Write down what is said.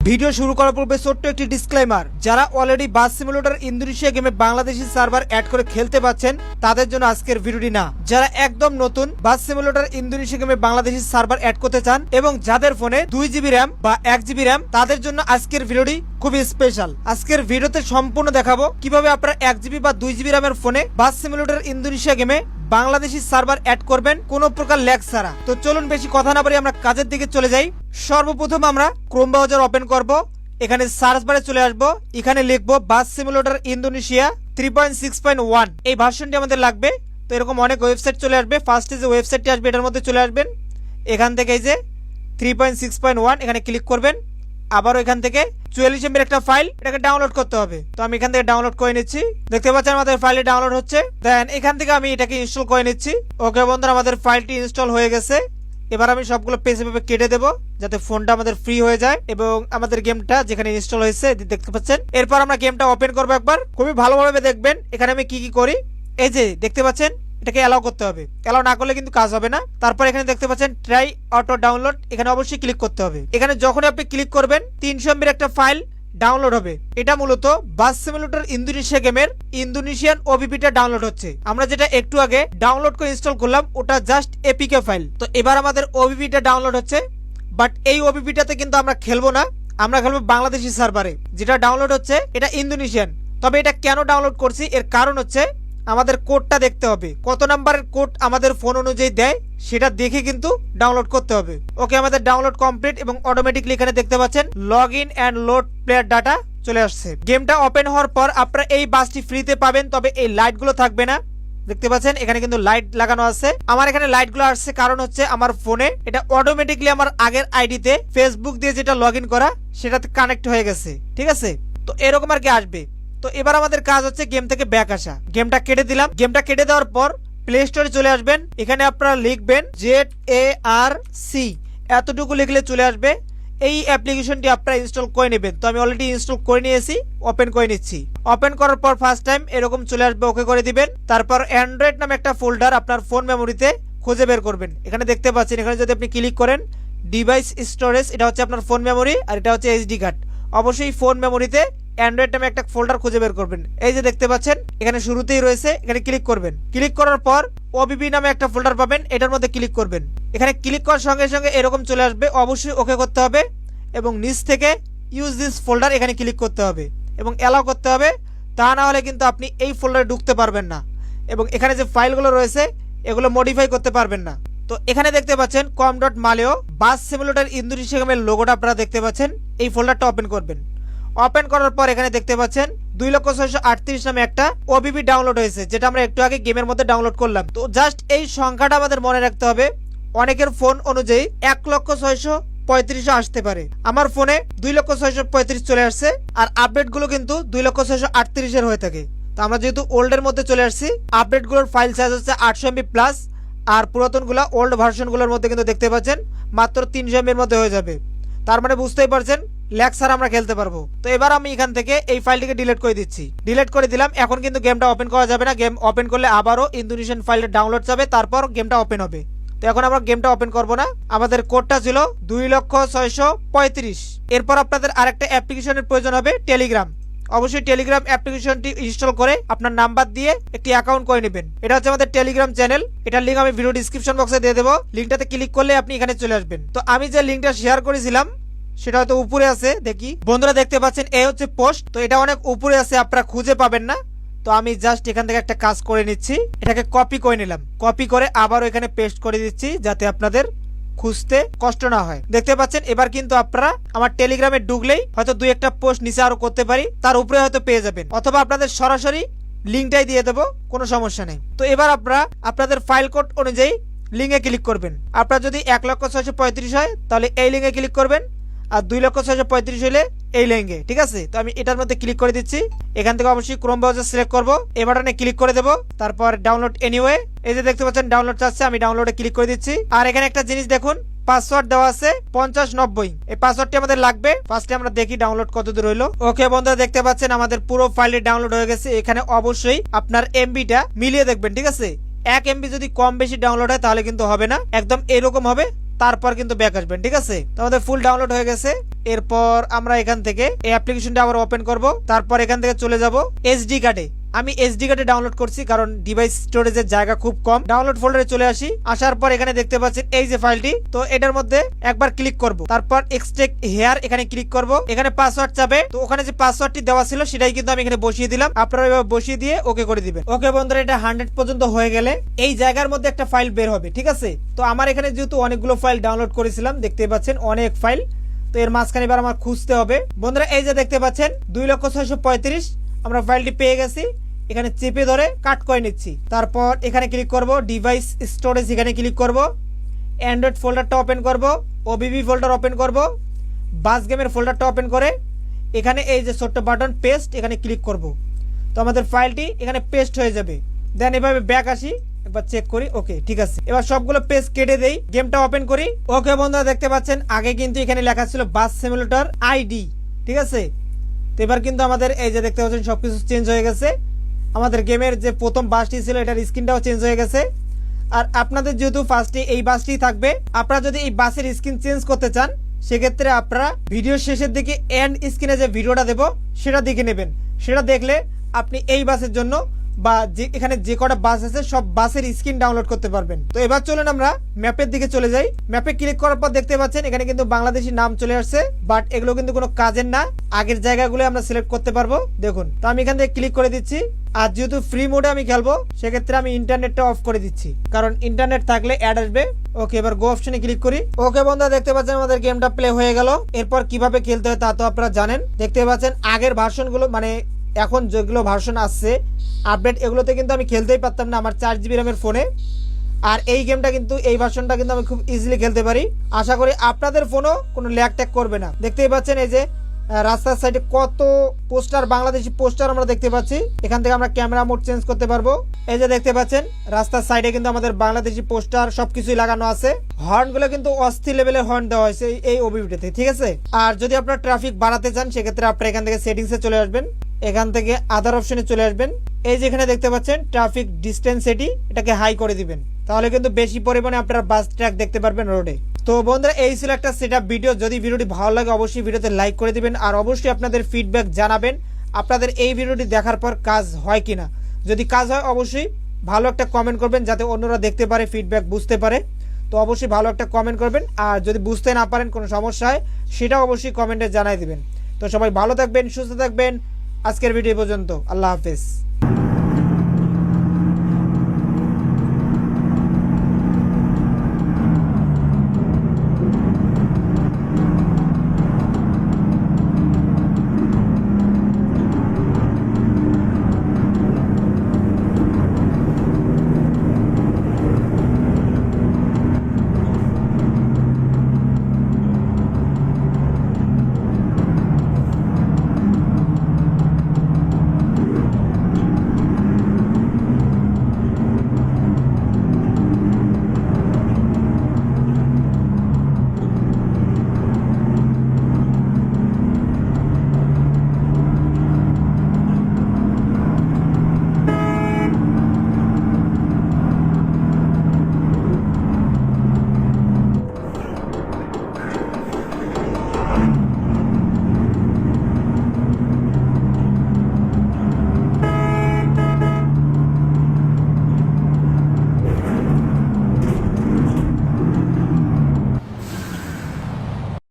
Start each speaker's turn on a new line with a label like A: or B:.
A: Video শুরু করার পূর্বে ছোট্ট একটি ডিসক্লেমার, যারা অলরেডি বাস সিমুলেটর ইন্দোনেশিয়া গেমে বাংলাদেশি সার্ভার অ্যাড করে খেলতে পাচ্ছেন তাদের জন্য আজকের ভিডিওটি না। যারা একদম নতুন বাস সিমুলেটর ইন্দোনেশিয়া গেমে বাংলাদেশি সার্ভার অ্যাড করতে চান এবং যাদের ফোনে 2GB র্যাম বা 1GB র্যাম, তাদের জন্য আজকের ভিডিওটি খুবই স্পেশাল। আজকের ভিডিওতে সম্পূর্ণ দেখাবো কিভাবে আপনারা 1GB বা 2GB র্যামের ফোনে বাস সিমুলেটর ইন্দোনেশিয়া গেমে বাংলাদেশি সার্ভার অ্যাড করবেন কোনো প্রকার ল্যাগ ছাড়া। তো চলুন বেশি কথা না বলে আমরা কাজের দিকে চলে যাই। সর্বপ্রথম আমরা ক্রোম ব্রাউজার ওপেন করব। এখানে সার্চ বারে চলে আসব। এখানে লিখব বাস সিমুলেটর ইন্দোনেশিয়া 3.6.1, এই ভার্সনটি আমাদের লাগবে। তো এরকম অনেক ওয়েবসাইট চলে আসবে। ফার্স্টে যে ওয়েবসাইটটি আসবে এটার মধ্যে চলে আসবেন। এখান থেকে এই যে 3.6.1 এখানে ক্লিক করবেন। আবারও এখান থেকে 44 MB একটা ফাইল, এটাকে ডাউনলোড করতে হবে। তো আমি এখান থেকে ডাউনলোড করে নিচ্ছি। দেখতে পাচ্ছেন আমাদের ফাইলটি ডাউনলোড হচ্ছে। দেন এখান থেকে আমি এটাকে ইনস্টল করে নিচ্ছি। ওকে বন্ধুরা, আমাদের ফাইলটি ইনস্টল হয়ে গেছে। এবার আমি সবগুলো পেজ এভাবে কেটে দেবো যাতে ফোনটা আমাদের ফ্রি হয়ে যায় এবং আমাদের গেমটা যেখানে ইনস্টল হয়েছে দেখতে পাচ্ছেন। এরপর আমরা গেমটা ওপেন করবো। একবার খুবই ভালোভাবে দেখবেন এখানে আমি কি করি। এই যে দেখতে পাচ্ছেন, এটাকে অ্যালাউ করতে হবে। অ্যালাউ না করলে কিন্তু কাজ হবে না। তারপর এখানে দেখতে পাচ্ছেন ট্রাই অটো ডাউনলোড, এখানে অবশ্যই ক্লিক করতে হবে। এখানে যখনই আপনি ক্লিক করবেন 300 MB একটা ফাইল ডাউনলোড হবে। এটা মূলত বাস সিমুলেটর ইন্দোনেশিয়া গেমের ইন্দোনেশিয়ান ওবিপিটা ডাউনলোড হচ্ছে। আমরা যেটা একটু আগে ডাউনলোড করে ইনস্টল করলাম ওটা জাস্ট এপিকে ফাইল। তো এবার আমাদের ওবিপিটা ডাউনলোড হচ্ছে, বাট এই ওবিপিটাতে কিন্তু আমরা খেলবো না, আমরা খেলবো বাংলাদেশি সার্ভারে। যেটা ডাউনলোড হচ্ছে এটা ইন্দোনেশিয়ান। তবে এটা কেন ডাউনলোড করছি এর কারণ হচ্ছে আমাদের কোডটা দেখতে হবে, কত নাম্বারের কোড আমাদের ফোন অনুযায়ী দেয় সেটা দেখে কিন্তু ডাউনলোড করতে হবে। ওকে, আমাদের ডাউনলোড কমপ্লিট এবং অটোমেটিকলি এখানে দেখতে পাচ্ছেন log in and load player data চলে আসছে। গেমটা ওপেন হওয়ার পর আপনারা এই বাসটি ফ্রিতে পাবেন, তবে এই লাইটগুলো থাকবে না। দেখতে পাচ্ছেন এখানে কিন্তু লাইট লাগানো আছে। আমার এখানে লাইটগুলো আসছে কারণ হচ্ছে আমার ফোনে এটা অটোমেটিকলি আমার আগের আইডিতে ফেসবুক দিয়ে যেটা লগ ইন করা সেটাতে কানেক্ট হয়ে গেছে। ঠিক আছে, তো এরকম আর কি আসবে। তো এবার আমাদের কাজ হচ্ছে গেম থেকে ব্যাক আসা। গেমটা কেটে দিলাম। গেমটা কেটে দেওয়ার পর প্লে স্টোরে চলে আসবেন। এখানে আপনারা লিখবেন ZARC, এতটুকু লিখলে চলে আসবে। এই অ্যাপ্লিকেশনটি আপনারা ইনস্টল করে নেবেন। তো আমি অলরেডি ইনস্টল করে নিয়েছি, ওপেন করে নিচ্ছি। ওপেন করার পর ফার্স্ট টাইম এরকম চলে আসবে, ওকে করে দিবেন। তারপর অ্যান্ড্রয়েড নামে একটা ফোল্ডার আপনার ফোন মেমোরিতে খুঁজে বের করবেন। এখানে দেখতে পাচ্ছেন, এখানে যদি আপনি ক্লিক করেন ডিভাইস স্টোরেজ, এটা হচ্ছে আপনার ফোন মেমোরি আর এটা হচ্ছে SD কার্ড। অবশ্যই ফোন মেমোরিতে অ্যান্ড্রয়েড নামে একটা ফোল্ডার খুঁজে বের করবেন। এই যে দেখতে পাচ্ছেন এখানে শুরুতেই রয়েছে, এখানে ক্লিক করবেন। ক্লিক করার পর ওবিপি নামে একটা ফোল্ডার পাবেন, এটার মধ্যে ক্লিক করবেন। এখানে ক্লিক করার সঙ্গে সঙ্গে এরকম চলে আসবে, অবশ্যই ওকে করতে হবে এবং নিচ থেকে ইউজ দিস ফোল্ডার এখানে ক্লিক করতে হবে এবং অ্যালাউ করতে হবে। তা না হলে কিন্তু আপনি এই ফোল্ডারে ঢুকতে পারবেন না এবং এখানে যে ফাইলগুলো রয়েছে এগুলো মডিফাই করতে পারবেন না। তো এখানে দেখতে পাচ্ছেন com.maleo বাস সিমুলেটর ইন্দোনেশিয়া গেমের লোগোটা আপনারা দেখতে পাচ্ছেন। এই ফোল্ডারটা ওপেন করবেন। ওপেন করার পর এখানে দেখতে পাচ্ছেন 2,638 নামে একটা ওবিপি ডাউনলোড হয়েছে, যেটা আমরা একটু আগে গেমের মধ্যে ডাউনলোড করলাম। তো জাস্ট এই সংখ্যাটা আমাদের মনে রাখতে হবে। অনেকের ফোন অনুযায়ী 1,635,000 আসতে পারে। আমার ফোনে 2,635,000 চলে আসছে আর আপডেট গুলো কিন্তু 2,638,000 হয়ে থাকে। তো আমরা যেহেতু ওল্ডের মধ্যে চলে আসছি, আপডেট গুলোর ফাইল সাইজ হচ্ছে 800 MB প্লাস, আর পুরাতন গুলা ওল্ড ভার্সন গুলোর মধ্যে কিন্তু দেখতে পাচ্ছেন মাত্র 300 MB এর মধ্যে হয়ে যাবে। তার মানে বুঝতেই পারছেন ল্যাগ ছাড়া আমরা খেলতে পারবো। তো এবার আমি এখান থেকে এই ফাইলটিকে ডিলিট করে দিচ্ছি। ডিলিট করে দিলাম। এখন কিন্তু গেমটা ওপেন করা যাবে না। গেম ওপেন করলে আবারও ইন্দোনেশিয়ান ফাইলটা ডাউনলোড যাবে, তারপর গেমটা ওপেন হবে। তো এখন আমরা গেমটা ওপেন করব না। আমাদের কোডটা ছিল 2,635,000। এরপর আপনাদের আরেকটা অ্যাপ্লিকেশনের প্রয়োজন হবে, টেলিগ্রাম। অবশ্যই টেলিগ্রাম অ্যাপ্লিকেশনটি ইনস্টল করে আপনার নাম্বার দিয়ে একটি অ্যাকাউন্ট করে নেবেন। এটা হচ্ছে আমাদের টেলিগ্রাম চ্যানেল, এটার লিঙ্ক আমি ভিডিও ডিসক্রিপশন বক্সে দিয়ে দেবো। লিঙ্কটাতে ক্লিক করলে আপনি এখানে চলে আসবেন। তো আমি যে লিঙ্কটা শেয়ার করেছিলাম সেটা হয়তো উপরে আছে, দেখি বন্ধুরা দেখতে পাচ্ছেন এই হচ্ছে পোস্ট। তো এটা অনেক উপরে আছে, আপনারা খুঁজে পাবেন না। তো আমি জাস্ট এখান থেকে একটা কাজ করে নিচ্ছি, এটাকে কপি করে নিলাম। কপি করে আবারও এখানে পেস্ট করে দিচ্ছি যাতে আপনাদের খুঁজতে কষ্ট না হয়। দেখতে পাচ্ছেন এবার কিন্তু আপনারা আমার টেলিগ্রামে ঢুকলেই হয়তো দুই একটা পোস্ট নিচে আরো করতে পারি, তার উপরে হয়তো পেয়ে যাবেন, অথবা আপনাদের সরাসরি লিঙ্কটাই দিয়ে দেবো, কোনো সমস্যা নেই। তো এবার আপনারা আপনাদের ফাইল কোড অনুযায়ী লিঙ্কে ক্লিক করবেন। আপনার যদি 1,635,000 হয় তাহলে এই লিঙ্কে ক্লিক করবেন, আর 2,635,000 হলে এই লিঙ্কে। ঠিক আছে, তো আমি এটার মধ্যে ক্লিক করে দিচ্ছি। এখান থেকে অবশ্যই ক্রোম ব্রাউজার সিলেক্ট করব, এই বাটনে ক্লিক করে দেবো। তারপর ডাউনলোড এনিওয়ে, এই যে দেখতে পাচ্ছেন ডাউনলোড চাচ্ছে, আমি ডাউনলোডে ক্লিক করে দিচ্ছি। আর এখানে একটা জিনিস দেখুন, পাসওয়ার্ড দেওয়া আছে 5090, এই পাসওয়ার্ডটি আমাদের লাগবে। ফার্স্টে আমরা দেখি ডাউনলোড কত দূর হলো। ওকে বন্ধুরা দেখতে পাচ্ছেন আমাদের পুরো ফাইলটি ডাউনলোড হয়ে গেছে। এখানে অবশ্যই আপনার এমবিটা মিলিয়ে দেখবেন। ঠিক আছে, 1 MB যদি কম বেশি ডাউনলোড হয় তাহলে কিন্তু হবে না, একদম এরকম হবে তারপর কিন্তু ব্যাক আসবেন, ঠিক আছে। তো আমাদের ফুল ডাউনলোড হয়ে গেছে। এরপর আমরা এখান থেকে এই অ্যাপ্লিকেশনটা আবার ওপেন করব। তারপর এখান থেকে চলে যাব এসডি কার্ডে। আমি এসডি কার্ডে ডাউনলোড করছি কারণ ডিভাইস স্টোরেজের জায়গা খুব কম। ডাউনলোড ফোল্ডারে চলে আসি। আসার পর এখানে দেখতে পাচ্ছেন এই যে ফাইলটি, তো এটার মধ্যে একবার ক্লিক করব। তারপর এক্সট্রাক্ট হেয়ার এখানে ক্লিক করব। এখানে পাসওয়ার্ড চাবে, তো ওখানে যে পাসওয়ার্ডটি দেওয়া ছিল সেটাই কিন্তু আমি এখানে বসিয়ে দিলাম। আপনারা এভাবে বসিয়ে দিয়ে ওকে করে দিবেন। ওকে বন্ধুরা, এটা 100 পর্যন্ত হয়ে গেলে এই জায়গার মধ্যে একটা ফাইল বের হবে, ঠিক আছে। তো আমার এখানে যেহেতু অনেকগুলো ফাইল ডাউনলোড করেছিলাম, দেখতে পাচ্ছেন অনেক ফাইল, তো এর মাঝখানে এবার আমার খুঁজতে হবে। বন্ধুরা এই যে দেখতে পাচ্ছেন 2,635,000 আমরা ফাইলটি পেয়ে গেছি। এখানে চেপে ধরে কাট করে নিচ্ছি। তারপর এখানে ক্লিক করব, ডিভাইস স্টোরেজ এখানে ক্লিক করব, অ্যান্ড্রয়েড ফোল্ডারটা ওপেন করব, ওবিবি ফোল্ডার ওপেন করব, বাস গেমের ফোল্ডারটা ওপেন করে এখানে এই যে ছোট্ট বাটন পেস্ট এখানে ক্লিক করব। তো আমাদের ফাইলটি এখানে পেস্ট হয়ে যাবে। দেন এভাবে ব্যাক আসি, একবার চেক করি। ওকে, ঠিক আছে। এবার সবগুলো পেজ কেটে দেই, গেমটা ওপেন করি। ওকে বন্ধুরা, দেখতে পাচ্ছেন আগে কিন্তু এখানে লেখা ছিল বাস সিমুলেটর আইডি, ঠিক আছে। তো এবার কিন্তু আমাদের এই যে দেখতে পাচ্ছেন সবকিছু চেঞ্জ হয়ে গেছে। আমাদের গেমের যে প্রথম বাসটি ছিল এটার স্ক্রিনটাও চেঞ্জ হয়ে গেছে। আর আপনাদের যেহেতু ফার্স্টে এই বাসটি থাকবে, আপনারা যদি এই বাসের স্ক্রিন চেঞ্জ করতে চান সেক্ষেত্রে আপনারা ভিডিও শেষের দিকে এন্ড স্ক্রিনে যে ভিডিওটা দেব সেটা দেখে নেবেন। সেটা দেখলে আপনি এই বাসের জন্য বা যে এখানে যে কটা বাস আছে সব বাসের স্ক্রিন ডাউনলোড করতে পারবেন। তো এবার চলুন আমরা ম্যাপের দিকে চলে যাই। ম্যাপে ক্লিক করার পর দেখতে পাচ্ছেন এখানে কিন্তু বাংলাদেশি নাম চলে আসছে, বাট এগুলো কিন্তু কোনো কাজের না। আগের জায়গাগুলো আমরা সিলেক্ট করতে পারবো, দেখুন। তো আমি এখান থেকে ক্লিক করে দিচ্ছি। আর যেহেতু ফ্রি মোডে আমি খেলবো সেক্ষেত্রে আমি ইন্টারনেটটা অফ করে দিচ্ছি, কারণ ইন্টারনেট থাকলে অ্যাড আসবে। ওকে, এবার গো অপশনে ক্লিক করি। ওকে বন্ধুরা, দেখতে পাচ্ছেন আমাদের গেমটা প্লে হয়ে গেল। এরপর কিভাবে খেলতে হয় তা তো আপনারা জানেন। দেখতে পাচ্ছেন আগের ভার্সনগুলো, মানে এখন যেগুলো ভার্সন আসছে আপডেট, এগুলোতে কিন্তু আমি খেলতেই পারতাম না আমার 4 GB র্যামের ফোনে। আর এই গেমটা কিন্তু এই ভার্সনটা কিন্তু আমি খুব ইজিলি খেলতে পারি। আশা করি আপনাদের ফোনও কোনো ল্যাগ ট্যাগ করবে না। দেখতেই পাচ্ছেন এই যে রাস্তার সাইডে কত পোস্টার, বাংলাদেশি পোস্টার আমরা দেখতে পাচ্ছি। এখান থেকে আমরা ক্যামেরা মোড চেঞ্জ করতে পারবো। এই যে দেখতে পাচ্ছেন রাস্তার সাইডে কিন্তু আমাদের বাংলাদেশি পোস্টার সবকিছুই লাগানো আছে। হর্নগুলো কিন্তু অস্থির লেভেলের হর্ন দেওয়া হয়েছে এই ওবিবিটিতে, ঠিক আছে। আর যদি আপনারা ট্রাফিক বাড়াতে চান সেক্ষেত্রে আপনারা এখান থেকে সেটিংসে চলে আসবেন, এখান থেকে আদার অপশনে চলে আসবেন। এই যেখানে দেখতে পাচ্ছেন ট্রাফিক ডিস্টেন্স, এটাকে হাই করে দিবেন, তাহলে কিন্তু বেশি পরিমাণে আপনারা বাস ট্র্যাক দেখতে পারবেন রোডে। তো বন্ধুরা এই ছিল একটা সেটআপ ভিডিও। যদি ভিডিওটি ভালো লাগে অবশ্যই ভিডিওতে লাইক করে দিবেন, আর অবশ্যই আপনাদের ফিডব্যাক জানাবেন আপনাদের এই ভিডিওটি দেখার পর কাজ হয় কিনা। যদি কাজ হয় অবশ্যই ভালো একটা কমেন্ট করবেন যাতে অন্যরা দেখতে পারে, ফিডব্যাক বুঝতে পারে। তো অবশ্যই ভালো একটা কমেন্ট করবেন, আর যদি বুঝতে না পারেন কোনো সমস্যা হয় সেটাও অবশ্যই কমেন্টে জানাই দিবেন। তো সবাই ভালো থাকবেন, সুস্থ থাকবেন। আজকের ভিডিও পর্যন্ত, আল্লাহ হাফেজ।